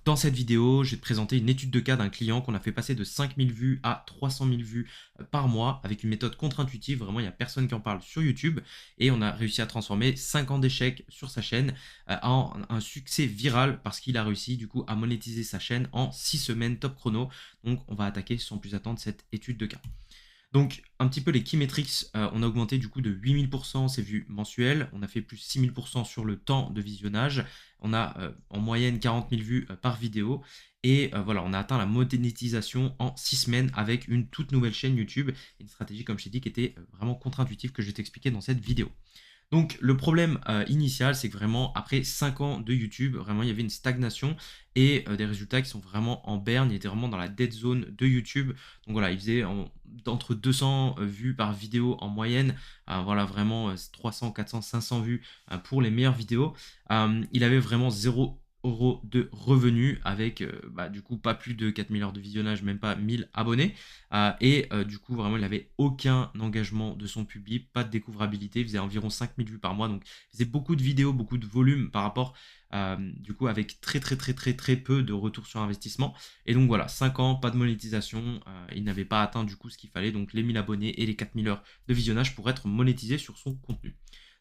dans cette vidéo, je vais te présenter une étude de cas d'un client qu'on a fait passer de 5000 vues à 300 000 vues par mois avec une méthode contre-intuitive. Vraiment, il n'y a personne qui en parle sur YouTube et on a réussi à transformer 5 ans d'échecs sur sa chaîne en un succès viral parce qu'il a réussi du coup à monétiser sa chaîne en 6 semaines top chrono. Donc, on va attaquer sans plus attendre cette étude de cas. Donc, un petit peu les key metrics, on a augmenté du coup de 8000% ses vues mensuelles, on a fait plus 6000% sur le temps de visionnage, on a en moyenne 40 000 vues par vidéo, et voilà, on a atteint la monétisation en 6 semaines avec une toute nouvelle chaîne YouTube, et une stratégie, comme je t'ai dit, qui était vraiment contre-intuitive que je vais t'expliquer dans cette vidéo. Donc le problème initial, c'est que vraiment après 5 ans de YouTube, vraiment il y avait une stagnation et des résultats qui sont vraiment en berne, il était vraiment dans la dead zone de YouTube. Donc voilà, il faisait entre 200 vues par vidéo en moyenne, voilà vraiment 300, 400, 500 vues pour les meilleures vidéos. Il avait vraiment 0 € de revenus avec du coup pas plus de 4000 heures de visionnage, même pas 1000 abonnés. Du coup, vraiment, il n'avait aucun engagement de son public, pas de découvrabilité. Il faisait environ 5000 vues par mois. Donc, il faisait beaucoup de vidéos, beaucoup de volume par rapport, du coup, avec très peu de retour sur investissement. Et donc, voilà, 5 ans, pas de monétisation. Il n'avait pas atteint, du coup, ce qu'il fallait. Donc, les 1000 abonnés et les 4000 heures de visionnage pour être monétisés sur son contenu.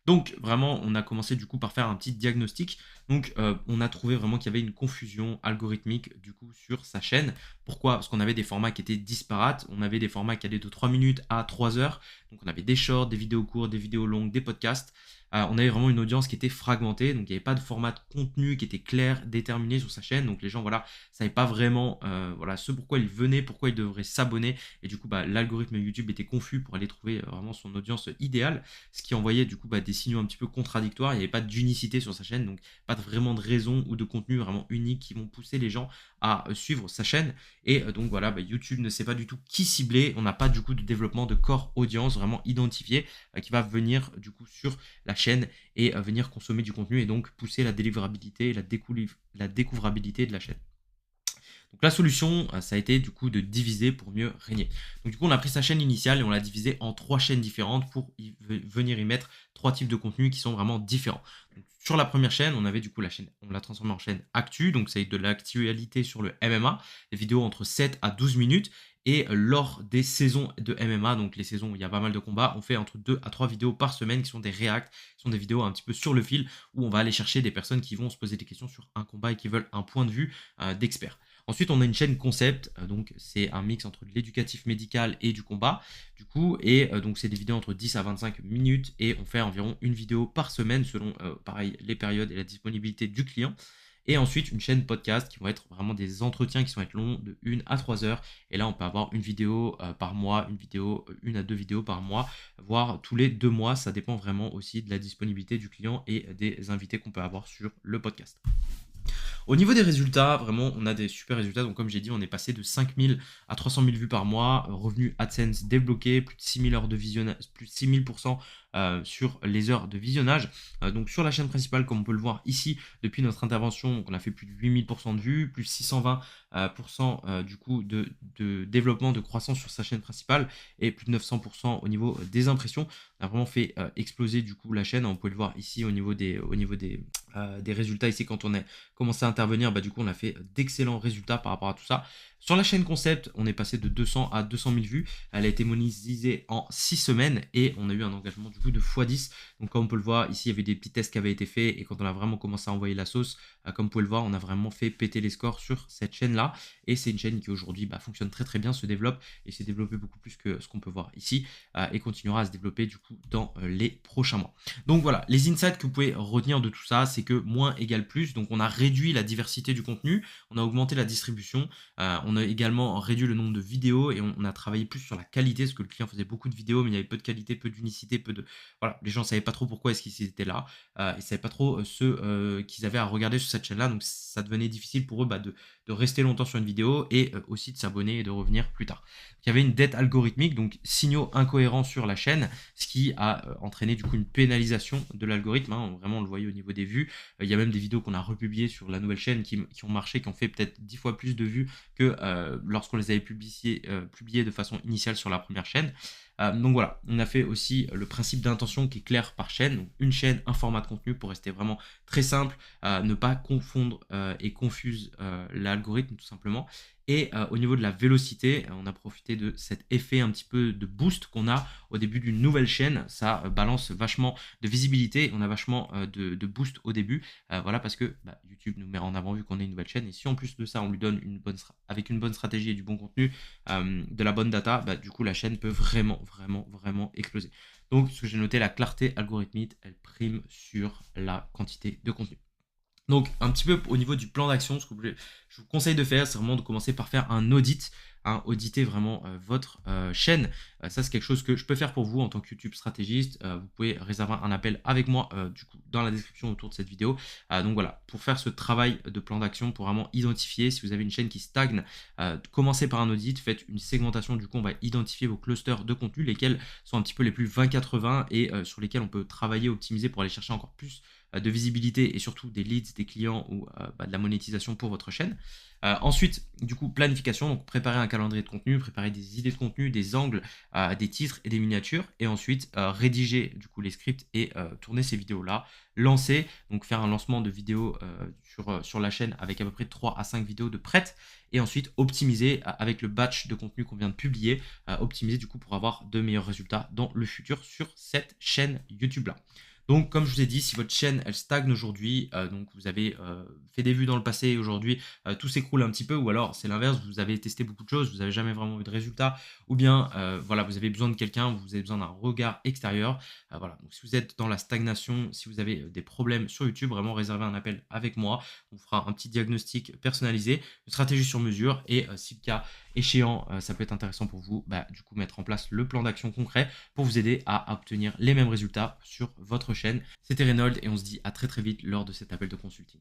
Donc vraiment, on a commencé du coup par faire un petit diagnostic. Donc on a trouvé vraiment qu'il y avait une confusion algorithmique du coup sur sa chaîne. Pourquoi? Parce qu'on avait des formats qui étaient disparates. On avait des formats qui allaient de 3 minutes à 3 heures. Donc on avait des shorts, des vidéos courtes, des vidéos longues, des podcasts. On avait vraiment une audience qui était fragmentée. Donc il n'y avait pas de format de contenu qui était clair, déterminé sur sa chaîne. Donc les gens voilà, savaient pas vraiment voilà, ce pourquoi ils venaient, pourquoi ils devraient s'abonner. Et du coup, l'algorithme YouTube était confus pour aller trouver vraiment son audience idéale. Ce qui envoyait du coup des signaux un petit peu contradictoires. Il n'y avait pas d'unicité sur sa chaîne, donc pas vraiment de raison ou de contenu vraiment unique qui vont pousser les gens à suivre sa chaîne. Et donc voilà, YouTube ne sait pas du tout qui cibler. On n'a pas du coup de développement de core audience vraiment identifié qui va venir du coup sur la chaîne et venir consommer du contenu et donc pousser la délivrabilité et la découvrabilité de la chaîne. Donc la solution, ça a été du coup de diviser pour mieux régner. Donc du coup, on a pris sa chaîne initiale et on l'a divisée en 3 chaînes différentes pour venir y mettre 3 types de contenus qui sont vraiment différents. Donc, sur la première chaîne, on avait du coup la chaîne, on l'a transformée en chaîne Actu, donc c'est de l'actualité sur le MMA, des vidéos entre 7 à 12 minutes. Et lors des saisons de MMA, donc les saisons où il y a pas mal de combats, on fait entre 2 à 3 vidéos par semaine qui sont des reacts, qui sont des vidéos un petit peu sur le fil, où on va aller chercher des personnes qui vont se poser des questions sur un combat et qui veulent un point de vue d'expert. Ensuite, on a une chaîne concept, donc c'est un mix entre de l'éducatif médical et du combat, du coup, et donc c'est des vidéos entre 10 à 25 minutes et on fait environ une vidéo par semaine selon, pareil, les périodes et la disponibilité du client. Et ensuite, une chaîne podcast qui vont être vraiment des entretiens qui vont être longs de 1 à 3 heures. Et là, on peut avoir une vidéo par mois, une à 2 vidéos par mois, voire tous les 2 mois. Ça dépend vraiment aussi de la disponibilité du client et des invités qu'on peut avoir sur le podcast. Au niveau des résultats, vraiment, on a des super résultats. Donc, comme j'ai dit, on est passé de 5000 à 300 000 vues par mois, revenus AdSense débloqués, plus de 6000 heures de visionnage, plus de 6000% sur les heures de visionnage. Donc, sur la chaîne principale, comme on peut le voir ici, depuis notre intervention, donc on a fait plus de 8000% de vues, plus 620% du coup de développement, de croissance sur sa chaîne principale et plus de 900% au niveau des impressions. On a vraiment fait exploser du coup la chaîne. On peut le voir ici au niveau des résultats ici quand on a commencé à intervenir, du coup on a fait d'excellents résultats par rapport à tout ça. Sur la chaîne concept, on est passé de 200 à 200 000 vues. Elle a été monétisée en 6 semaines et on a eu un engagement du coup de x10. Donc comme on peut le voir, ici il y avait des petits tests qui avaient été faits et quand on a vraiment commencé à envoyer la sauce, comme vous pouvez le voir, on a vraiment fait péter les scores sur cette chaîne-là. Et c'est une chaîne qui aujourd'hui fonctionne très bien, se développe et s'est développée beaucoup plus que ce qu'on peut voir ici et continuera à se développer du coup dans les prochains mois. Donc voilà, les insights que vous pouvez retenir de tout ça, c'est que moins égale plus. Donc on a réduit la diversité du contenu, on a augmenté la distribution, on a également réduit le nombre de vidéos et on a travaillé plus sur la qualité parce que le client faisait beaucoup de vidéos mais il y avait peu de qualité, peu d'unicité, voilà, les gens ne savaient pas trop pourquoi est-ce qu'ils étaient là, ils ne savaient pas trop ce qu'ils avaient à regarder sur cette chaîne-là, donc ça devenait difficile pour eux de rester longtemps sur une vidéo et aussi de s'abonner et de revenir plus tard. Il y avait une dette algorithmique, donc signaux incohérents sur la chaîne, ce qui a entraîné du coup une pénalisation de l'algorithme, vraiment on le voyait au niveau des vues. Il y a même des vidéos qu'on a republiées sur la nouvelle chaîne qui ont marché, qui ont fait peut-être 10 fois plus de vues que lorsqu'on les avait publiés de façon initiale sur la première chaîne. Donc voilà, on a fait aussi le principe d'intention qui est clair par chaîne. Donc une chaîne, un format de contenu pour rester vraiment très simple, ne pas confondre et confuse l'algorithme tout simplement. Et au niveau de la vélocité, on a profité de cet effet un petit peu de boost qu'on a au début d'une nouvelle chaîne. Ça balance vachement de visibilité, on a vachement de boost au début. Voilà, parce que YouTube nous met en avant vu qu'on est une nouvelle chaîne. Et si en plus de ça, on lui donne avec une bonne stratégie et du bon contenu, de la bonne data, du coup la chaîne peut vraiment exploser. Donc ce que j'ai noté, la clarté algorithmique, elle prime sur la quantité de contenu. Donc, un petit peu au niveau du plan d'action, ce que je vous conseille de faire, c'est vraiment de commencer par faire un audit, hein, auditer vraiment votre chaîne. Ça, c'est quelque chose que je peux faire pour vous en tant que YouTube stratégiste. Vous pouvez réserver un appel avec moi, du coup, dans la description autour de cette vidéo. Donc voilà, pour faire ce travail de plan d'action, pour vraiment identifier si vous avez une chaîne qui stagne, commencez par un audit, faites une segmentation. Du coup, on va identifier vos clusters de contenu, lesquels sont un petit peu les plus 20-80 et sur lesquels on peut travailler, optimiser pour aller chercher encore plus de visibilité et surtout des leads, des clients ou de la monétisation pour votre chaîne. Ensuite, du coup, planification, donc préparer un calendrier de contenu, préparer des idées de contenu, des angles, des titres et des miniatures. Et ensuite, rédiger du coup les scripts et tourner ces vidéos-là. Lancer, donc faire un lancement de vidéos sur la chaîne avec à peu près 3 à 5 vidéos de prêtes. Et ensuite, optimiser avec le batch de contenu qu'on vient de publier, optimiser du coup pour avoir de meilleurs résultats dans le futur sur cette chaîne YouTube-là. Donc, comme je vous ai dit, si votre chaîne, elle stagne aujourd'hui, donc vous avez fait des vues dans le passé et aujourd'hui, tout s'écroule un petit peu, ou alors c'est l'inverse, vous avez testé beaucoup de choses, vous n'avez jamais vraiment eu de résultats, ou bien voilà, vous avez besoin de quelqu'un, vous avez besoin d'un regard extérieur. Voilà, donc si vous êtes dans la stagnation, si vous avez des problèmes sur YouTube, vraiment réservez un appel avec moi. On fera un petit diagnostic personnalisé, une stratégie sur mesure, et si le cas échéant, ça peut être intéressant pour vous, du coup mettre en place le plan d'action concret pour vous aider à obtenir les mêmes résultats sur votre chaîne. C'était Reynolds et on se dit à très vite lors de cet appel de consulting.